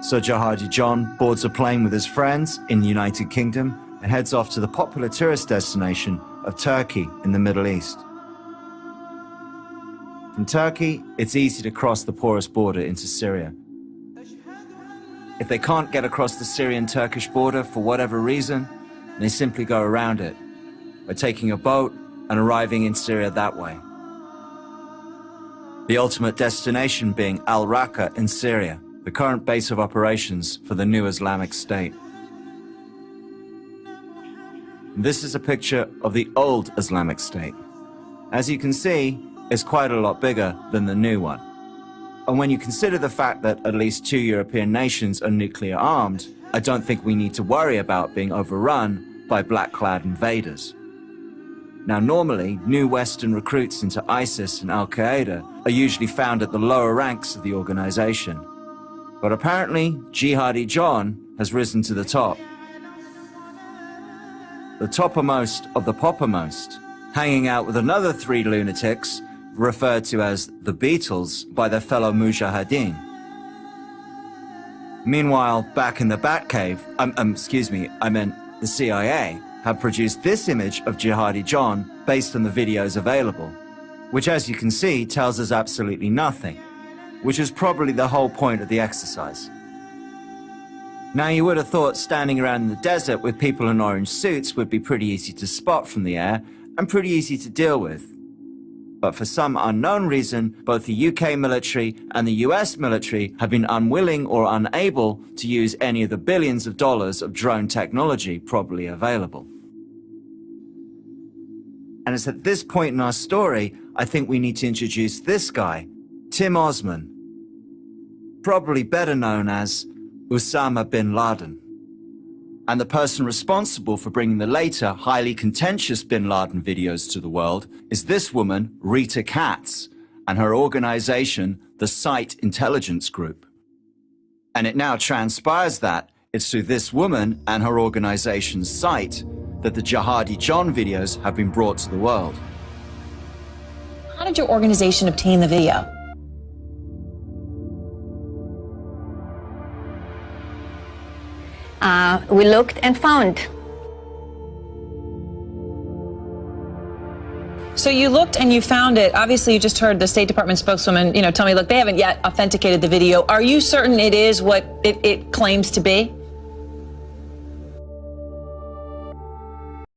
So Jihadi John boards a plane with his friends in the United Kingdom and heads off to the popular tourist destination of Turkey in the Middle East. From Turkey, it's easy to cross the porous border into Syria. If they can't get across the Syrian-Turkish border for whatever reason, they simply go around it by taking a boat and arriving in Syria that way. The ultimate destination being al-Raqqa in Syria, the current base of operations for the new Islamic State. This is a picture of the old Islamic State. As you can see, it's quite a lot bigger than the new one. And when you consider the fact that at least 2 European nations are nuclear armed, I don't think we need to worry about being overrun by black-clad invaders. Now, normally, new Western recruits into ISIS and Al-Qaeda are usually found at the lower ranks of the organization. But apparently, Jihadi John has risen to the top. The toppermost of the poppermost, hanging out with another 3 lunatics referred to as the Beatles by their fellow Mujahideen. Meanwhile, back in the Batcave, the CIA, have produced this image of Jihadi John based on the videos available, which, as you can see, tells us absolutely nothing, which is probably the whole point of the exercise. Now, you would have thought standing around in the desert with people in orange suits would be pretty easy to spot from the air and pretty easy to deal with. But for some unknown reason, both the UK military and the US military have been unwilling or unable to use any of the billions of dollars of drone technology probably available. And it's at this point in our story, I think we need to introduce this guy, Tim Osman, probably better known as Osama bin Laden. And the person responsible for bringing the later, highly contentious bin Laden videos to the world is this woman, Rita Katz, and her organization, the Site Intelligence Group. And it now transpires that it's through this woman and her organization's site that the Jihadi John videos have been brought to the world. How did your organization obtain the video? We looked and found. So you looked and you found it. Obviously, you just heard the State Department spokeswoman, tell me, look, they haven't yet authenticated the video. Are you certain it is what it claims to be?